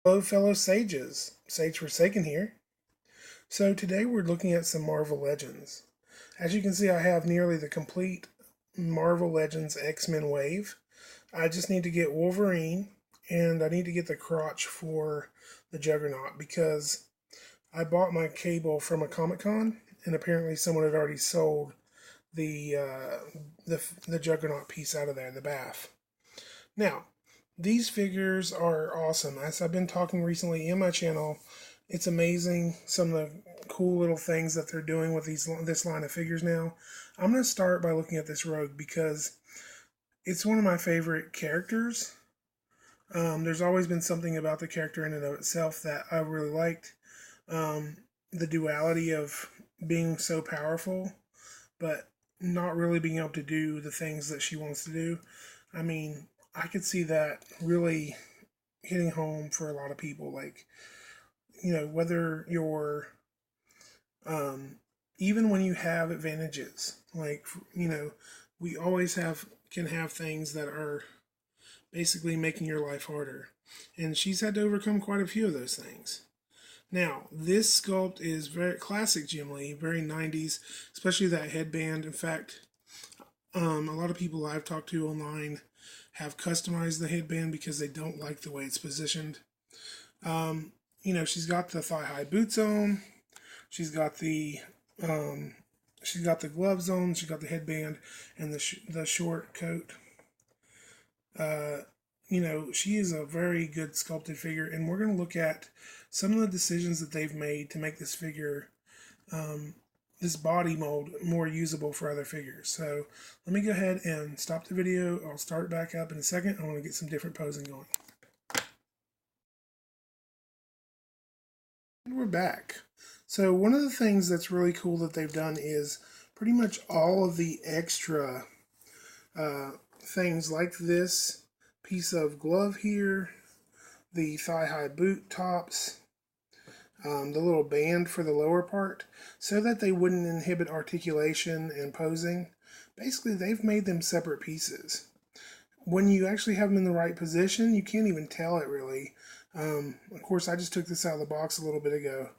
Hello, fellow sages. Sage Forsaken here. So today we're looking at some Marvel Legends. As you can see, I have nearly the complete Marvel Legends X-Men wave. I just need to get Wolverine, and I need to get the crotch for the Juggernaut because I bought my cable from a Comic-Con, and apparently someone had already sold the the Juggernaut piece out of there, the bath. Now, these figures are awesome. As I've been talking recently in my channel, it's amazing some of the cool little things that they're doing with this line of figures now. I'm going to start by looking at this Rogue because it's one of my favorite characters. There's always been something about the character in and of itself that I really liked. The duality of being so powerful, but not really being able to do the things that she wants to do. I mean, I could see that really hitting home for a lot of people. Like, whether you're, even when you have advantages, like, we always can have things that are basically making your life harder. And she's had to overcome quite a few of those things. Now, this sculpt is very classic Jim Lee, very 90s, especially that headband. In fact, a lot of people I've talked to online have customized the headband because they don't like the way it's positioned. She's got the thigh-high boots on. She's got the gloves on. She's got the headband and the short coat. She is a very good sculpted figure, and we're going to look at some of the decisions that they've made to make this figure, this body mold, more usable for other figures. So let me go ahead and stop the video. I'll start back up in a second. I want to get some different posing going. And we're back. So one of the things that's really cool that they've done is pretty much all of the extra things like this piece of glove here, the thigh-high boot tops, the little band for the lower part, so that they wouldn't inhibit articulation and posing. Basically, they've made them separate pieces. When you actually have them in the right position, you can't even tell it really. Of course, I just took this out of the box a little bit ago,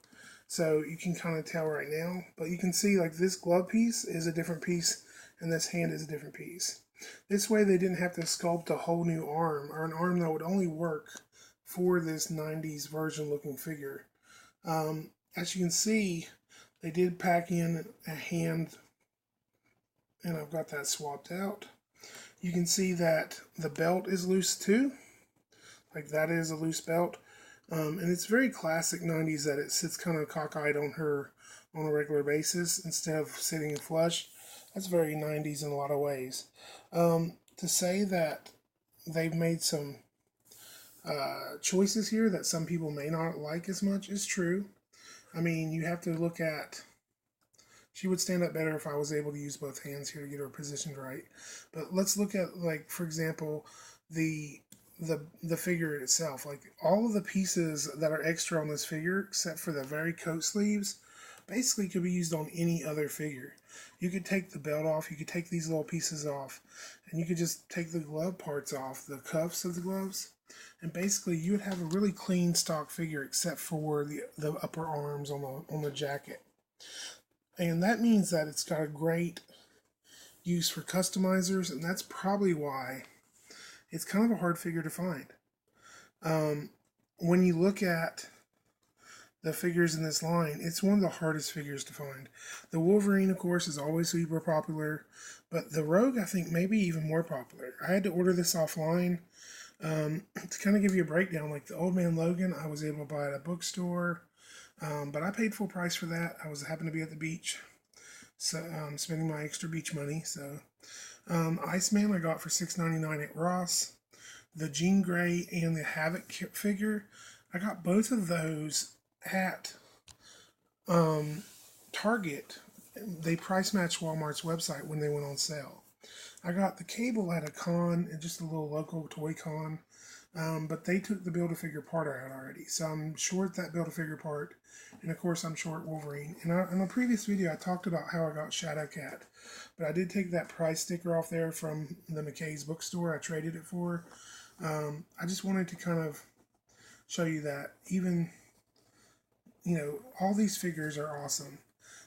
so you can kind of tell right now. But you can see like this glove piece is a different piece, and this hand is a different piece. This way they didn't have to sculpt a whole new arm, or an arm that would only work for this 90s version looking figure. As you can see, they did pack in a hand, and I've got that swapped out. You can see that the belt is loose too. Like that is a loose belt. And it's very classic 90s that it sits kind of cockeyed on her on a regular basis instead of sitting flush. That's very 90s in a lot of ways. To say that they've made some choices here that some people may not like as much is true. I mean, you have to look at, she would stand up better if I was able to use both hands here to get her positioned right. But let's look at, like, for example, the figure itself. Like, all of the pieces that are extra on this figure, except for the very coat sleeves, basically could be used on any other figure. You could take the belt off, you could take these little pieces off, and you could just take the glove parts off, the cuffs of the gloves, and basically you would have a really clean stock figure except for the upper arms on the jacket. And that means that it's got a great use for customizers, and that's probably why it's kind of a hard figure to find. When you look at the figures in this line, it's one of the hardest figures to find. The Wolverine, of course, is always super popular, but the Rogue, I think, may be even more popular. I had to order this offline to kind of give you a breakdown. Like the Old Man Logan, I was able to buy at a bookstore, but I paid full price for that. I happened to be at the beach, so spending my extra beach money. So Iceman I got for $6.99 at Ross. The Jean Grey and the Havoc figure, I got both of those at Target. They price matched Walmart's website when they went on sale. I got the cable at a con, just a little local toy con, but they took the Build-A-Figure part out already. So I'm short that Build-A-Figure part, and of course I'm short Wolverine. And in a previous video I talked about how I got Shadowcat, but I did take that price sticker off there from the McKay's bookstore. I traded it for. I just wanted to kind of show you that even, you know, all these figures are awesome.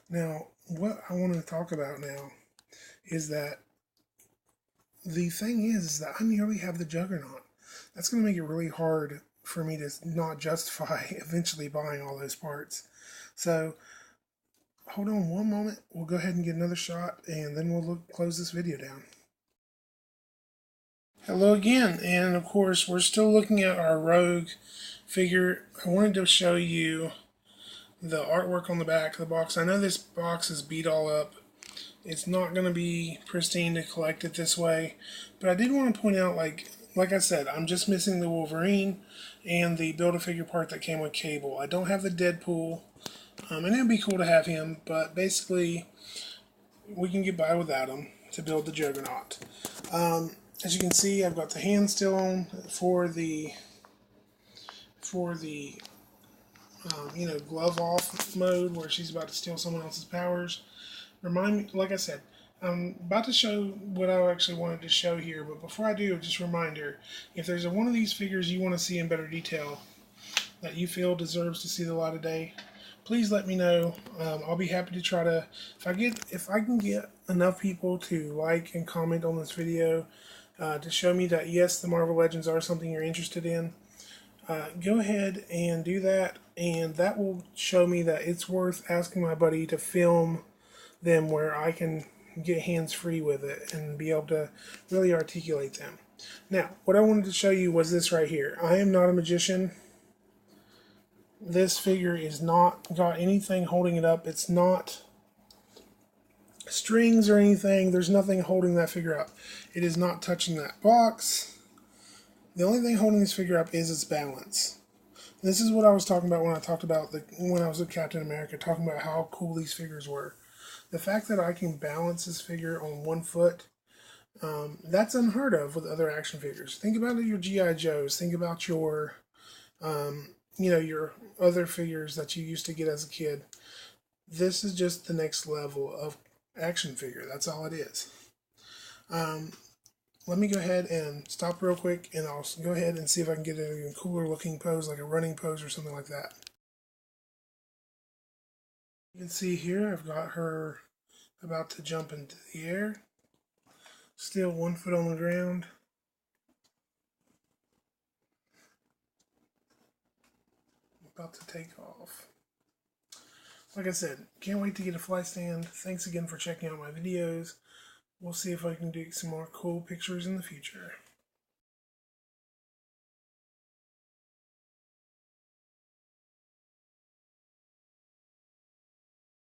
Now, what I want to talk about now is that the thing is that I nearly have the Juggernaut. That's going to make it really hard for me to not justify eventually buying all those parts. So, hold on one moment. We'll go ahead and get another shot, and then we'll close this video down. Hello again, and of course we're still looking at our Rogue figure. I wanted to show you the artwork on the back of the box. I know this box is beat all up. It's not going to be pristine to collect it this way, but I did want to point out, like I said, I'm just missing the Wolverine and the Build-A-Figure part that came with Cable. I don't have the Deadpool, and it would be cool to have him, but basically we can get by without him to build the Juggernaut. As you can see, I've got the hand still on for the you know, glove off mode where she's about to steal someone else's powers. Remind me, like I said, I'm about to show what I actually wanted to show here, but before I do, just a reminder, if there's one of these figures you want to see in better detail that you feel deserves to see the light of day, please let me know. I'll be happy to try to, if I can get enough people to like and comment on this video to show me that yes, the Marvel Legends are something you're interested in, go ahead and do that, and that will show me that it's worth asking my buddy to film them where I can get hands-free with it and be able to really articulate them. Now, what I wanted to show you was this right here. I am not a magician. This figure is not got anything holding it up. It's not strings or anything. There's nothing holding that figure up. It is not touching that box. The only thing holding this figure up is its balance. This is what I was talking about when I talked about when I was with Captain America, talking about how cool these figures were. The fact that I can balance this figure on one foot, that's unheard of with other action figures. Think about your G.I. Joes. Think about your, you know, your other figures that you used to get as a kid. This is just the next level of action figure. That's all it is. Let me go ahead and stop real quick, and I'll go ahead and see if I can get an even cooler looking pose, like a running pose or something like that. You can see here I've got her about to jump into the air. Still 1 foot on the ground. About to take off. Like I said, can't wait to get a fly stand. Thanks again for checking out my videos. We'll see if I can do some more cool pictures in the future.